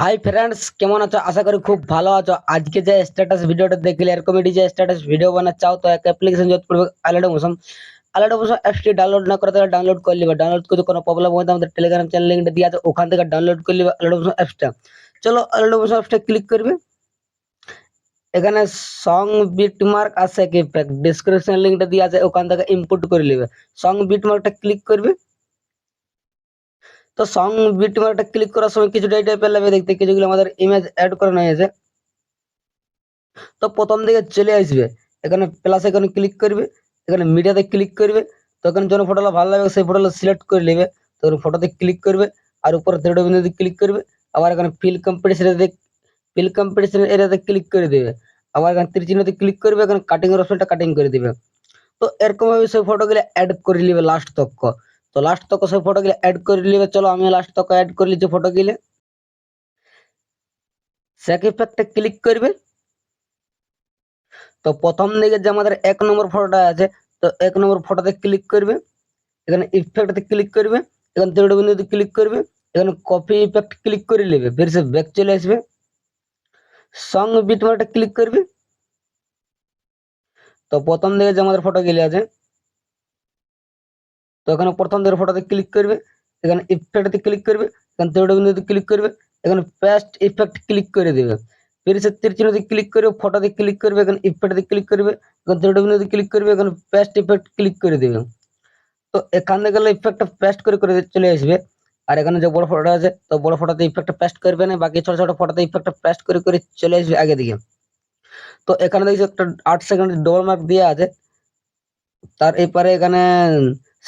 Hi friends, কেমন আছো? আশা করি খুব ভালো আছো। আজকে যে স্ট্যাটাস ভিডিওটা দেখলে এরকম যে স্ট্যাটাস ভিডিও বানাতে চাও তো এক অ্যাপ্লিকেশন ইউজ করবে আলাদা মোশন। আলাদা মোশন অ্যাপসটি ডাউনলোড না করে তাহলে ডাউনলোড করে নিবে। ডাউনলোড করতে কোনো প্রবলেম হয় আমাদের টেলিগ্রাম চ্যানেল লিংকটা দিয়ে আছে, ওখান থেকে ডাউনলোড করে নিবে আলাদা মোশন অ্যাপসটা। চলো আলাদা মোশন অ্যাপসটা ক্লিক করবে। এখানে সং বিটমার্ক আছে কি ডেসক্রিপশন লিংকটা দিয়ে আছে, ওখান থেকে ইম্পোর্ট করে নিবে। সং বিটমার্কটা ক্লিক করবে। তো সং বিটমার্কটা ক্লিক করার সময় কিছুটা এই টাইপের লাগবে দেখতে, কিছুগুলো আমাদের ইমেজ অ্যাড করানো হয়েছে। তো প্রথম দিকে চলে আসবে, এখানে প্লাস এখানে ক্লিক করবে, এখানে মিডিয়াতে ক্লিক করবে। তো এখানে যখন ফটোটা ভালো লাগবে সেই ফটোটা সিলেক্ট করে নেবে। তো ফটোতে ক্লিক করবে আর উপরে থ্রেড বিন্দুতে ক্লিক করবে। আবার এখানে ফিল কম্পিটিশন এরিয়াতে ক্লিক করে দেবে। আবার এখানে তীর চিহ্নতে ক্লিক করবে, এখানে কাটিং এর অপশনটা কাটিং করে দিবে। তো এরকম ভাবে সেই ফটোগুলো অ্যাড করে নেবে লাস্ট তক। তো লাস্ট তক সেই ফটোগুলো অ্যাড করে নেবে। চলো আমি লাস্ট তক অ্যাড করে নিচ্ছি ফটোগুলো। স্যাক ইফেক্টে ক্লিক করবে। তো প্রথম দিকে যে আমাদের 1 নম্বর ফটোটা আছে, তো 1 নম্বর ফটোতে ক্লিক করবে, এখানে ইফেক্টতে ক্লিক করবে, এখানে থ্রেড বিন্দুতে ক্লিক করবে, এখানে কপি ইফেক্ট ক্লিক করে নেবে, ফির সে ব্যাক চলে আসবে। সং বিটমার্কটা ক্লিক করবে। তো প্রথম দিকে যে আমাদের ফটো গেলে আছে, তো এখানে প্রথম দিকের ফটোতে ক্লিক করবে, এখানে ইফেক্টতে ক্লিক করবে, এখানে থ্রেড বিন্দুতে ক্লিক করবে, এখানে পেস্ট ইফেক্ট ক্লিক করে দেবে। ফির সে তীর চিহ্নতে ক্লিক করবে, ফটোতে ক্লিক করবে, এখানে ইফেক্টতে ক্লিক করবে, এখানে থ্রেড বিন্দুতে ক্লিক করবে, এখানে পেস্ট ইফেক্ট ক্লিক করে দেবে। তো এখান থেকে ইফেক্টটা পেস্ট করে করে চলে আসবে। আর এখানে যে বড় ফটোটা আছে, তো বড় ফটোতে ইফেক্টটা পেস্ট করবে না, বাকি ছোট ছোট ফটোতে ইফেক্টটা পেস্ট করে করে চলে আসবে আগে দিকে। তো এখানে দেখছি একটা 8 সেকেন্ড ডবল মার্ক দেওয়া আছে, তার এপারে এখানে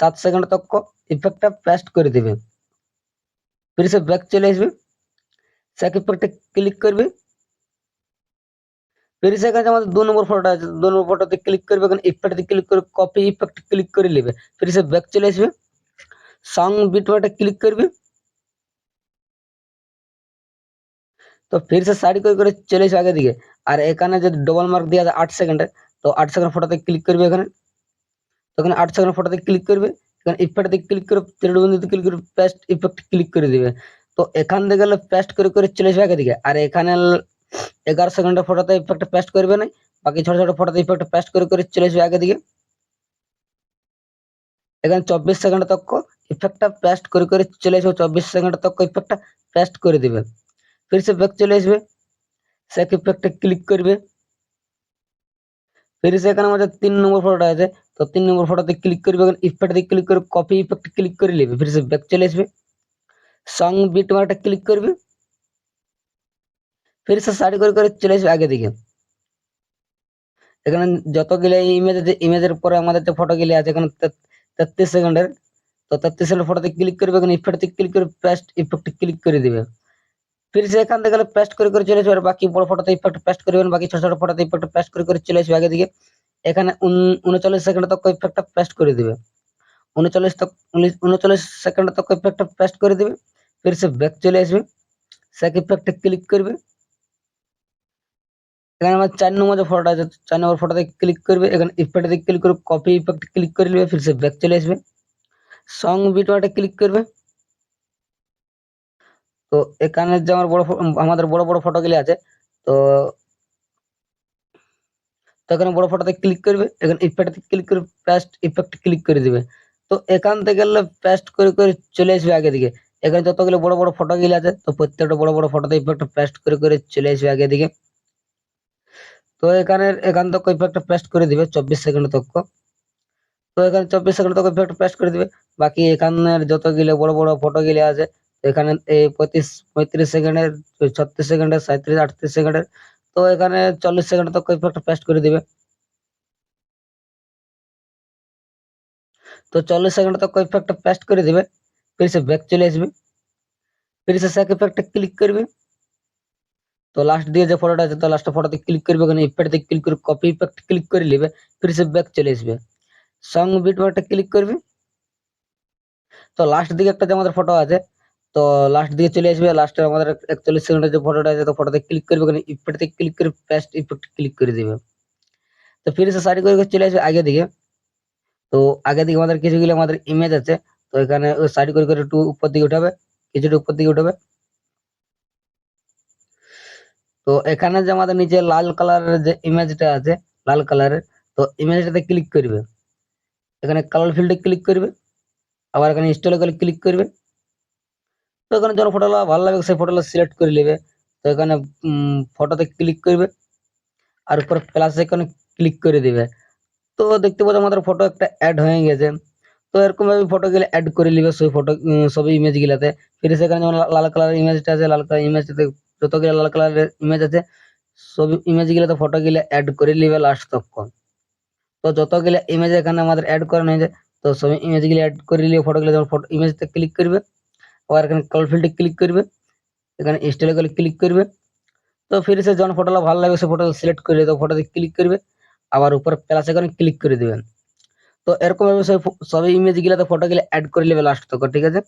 7 সেকেন্ড তক ইফেক্টটা পেস্ট করে দেবে। ফির সে ব্যাক চলে আসবে, সেক ইফেক্টে ক্লিক করবে। ফির সে এখানে আমাদের 2 নম্বর ফটোটা আছে, 2 নম্বর ফটোতে ক্লিক করবে, এখানে ইফেক্টে ক্লিক করে কপি ইফেক্ট ক্লিক করে নেবে। ফির সে ব্যাক চলে আসবে, সং বিটমার্কটা ক্লিক করবে। তো फिर से সাইড করে করে চলে এসে আগে দিকে। আর এখানে যে ডবল মার্ক দেওয়া আছে 8 সেকেন্ডের, তো 8 সেকেন্ড ফটোতে ক্লিক করবে এখানে। তো এখানে 8 সেকেন্ড ফটোতে ক্লিক করবে, এখানে ইফেক্টে ক্লিক করে থ্রেড বিন্দুতে ক্লিক করে পেস্ট ইফেক্ট ক্লিক করে দিবে। তো এখান থেকে গেলে পেস্ট করে করে চলে আসবে আগে দিকে। আর এখানে 11 সেকেন্ডের ফটোতে ইফেক্ট পেস্ট করবে না, বাকি ছোট ছোট ফটোতে ইফেক্ট পেস্ট করে করে চলে আসবে আগে দিকে। এখানে 24 সেকেন্ড তক ইফেক্টটা পেস্ট করে করে চলে আসবে, 24 সেকেন্ড তক ইফেক্টটা পেস্ট করে দিবে। फिर से ব্যাক চলে আসবে, সেক ইফেক্টে ক্লিক করবে। फिर से এখানে আমাদের 3 নম্বর ফটোটা আছে, তো 3 নম্বর ফটোতে ক্লিক করবে, এখানে ইফেক্টে ক্লিক করে কপি ইফেক্ট ক্লিক করে নেবে। फिर से ব্যাক চলে আসবে, সং বিটমার্কটা ক্লিক করবে। फिर से সাইড করে করে চলে আসবে আগে দিকে। এখানে যতগুলো ইমেজ আছে, ইমেজের পরে আমাদের যে ফটোগুলো আছে এখানে 33 সেকেন্ডের, তো 33 সেকেন্ডের ফটোতে ক্লিক করবে, এখানে ইফেক্টে ক্লিক করে পেস্ট ইফেক্ট ক্লিক করে দিবে। फिर से এখান থেকে পেস্ট করে করে চলে আসবে। আর বাকি বড় ফটোতে ইফেক্ট পেস্ট করবেন, বাকি ছোট ছোট ফটোতে ইফেক্ট পেস্ট করে করে চলে আসবে আগে দিকে। এখানে 39 সেকেন্ড তক ইফেক্টটা পেস্ট করে দিবে। 39 সেকেন্ড তক ইফেক্টটা পেস্ট করে দিবে। फिर से ব্যাক চলে আসবে, সেক ইফেক্টে ক্লিক করবে। এখানে আমার 4 নম্বর যে ফটোটা আছে, 4 নম্বর ফটোতে ক্লিক করবে, এখানে ইফেক্টে ক্লিক করে কপি ইফেক্ট ক্লিক করে নেবে। फिर से ব্যাক চলে আসবে, সং বিটমার্কটা ক্লিক করবে। তো এখানে যে আমাদের বড় বড় ফটোগুলো আছে, তো তো এখানে বড় ফটোতে ক্লিক করবে, এখানে ইফেক্টে ক্লিক করে পেস্ট ইফেক্ট ক্লিক করে দিবে। তো এখান থেকে গেলে পেস্ট করে করে চলে আসবে আগে দিকে। এখানে যতগুলো বড় বড় ফটোগুলো আছে, তো প্রত্যেকটা বড় বড় ফটোতে ইফেক্ট পেস্ট করে করে চলে আসবে আগে দিকে। তো এখান থেকে ইফেক্ট পেস্ট করে দিবে 24 সেকেন্ড তক। তো এখানে 24 সেকেন্ড তক ইফেক্ট পেস্ট করে দিবে। বাকি এখানের যতগুলো বড় বড় ফটোগুলো আছে, তো এখানে এই 35 সেকেন্ডের, 36 সেকেন্ডের, 37 38 সেকেন্ডের, তো এখানে 40 সেকেন্ড তক ইফেক্ট পেস্ট করে দিবে। তো 40 সেকেন্ড তক ইফেক্ট পেস্ট করে দিবে, फिर से बैक চলে আসবে, फिर से सेक ইফেক্টে ক্লিক করবে। তো লাস্ট দিয়ে যে ফটোটা আছে তো লাস্ট ফটোতে ক্লিক করবে, এখানে ইফেক্টে ক্লিক করে কপি ইফেক্ট ক্লিক করে নেবে, फिर से बैक চলে আসবে, সং বিট বারটা ক্লিক করবে। তো লাস্ট দিকে একটা যে আমাদের ফটো আছে তো লাস্ট দিকে চলে আসবে, লাস্টে আমাদের 41 সেকেন্ডের যে ফটোটা আছে তো ফটোতে ক্লিক করবে, এখানে ইফেক্টে ক্লিক করে পেস্ট ইফেক্ট ক্লিক করে দিবে। তো फिर से সারি করে চলে আসবে আগে দিকে। তো আগে দিকে আমাদের কিছুগুলো আমাদের ইমেজ আছে, তো এখানে ওই সাইড করে একটু উপর দিকে উঠাবে, কিছুটা উপর দিকে উঠাবে। তো এখানে যে আমাদের নিচে লাল কালারের যে ইমেজটা আছে, লাল কালারের, তো ইমেজটাতে ক্লিক করবে, এখানে কালার ফিল্ডে ক্লিক করবে, আবার এখানে স্টাইল করে ক্লিক করবে। তো এখানে যখন ফটোটা ভালো লাগবে সেই ফটোটা সিলেক্ট করে নেবে। তো এখানে ফটোতে ক্লিক করবে আর উপরে প্লাস এখানে ক্লিক করে দিবে। তো দেখতে পাচ্ছ আমাদের ফটো একটা অ্যাড হয়ে গেছে। তো এরকম ভাবে ফটো গুলো অ্যাড করে নিবে সেই ফটো সব ইমেজ গুলাতে। ফির সেখানে যেমন লাল কালারের ইমেজটা আছে, লাল কালার ইমেজটাতে যতগুলো লাল কালারের ইমেজ আছে সব ইমেজ গুলাতে ফটো গুলো অ্যাড করে নিবে লাস্ট তক। তো যতগুলো ইমেজ এখানে আমাদের অ্যাড করানো হয়েছে তো সব ইমেজ গুলো অ্যাড করে নিয়ে ফটো গুলো যখন ফটো ইমেজতে ক্লিক করবে, আবার এখানে কালার ফিল্ডে ক্লিক করবে, এখানে স্টাইল করে ক্লিক করবে। তো ফির সে যখন ফটোটা ভালো লাগবে সে ফটো সিলেক্ট করে তো ফটোতে ক্লিক করবে, আবার উপর প্লাস আইকনে ক্লিক করে দিবেন। তো এরকম ভাবে সব ইমেজ গুলাতে ফটো গুলো অ্যাড করে নেবে লাস্ট তক, ঠিক আছে।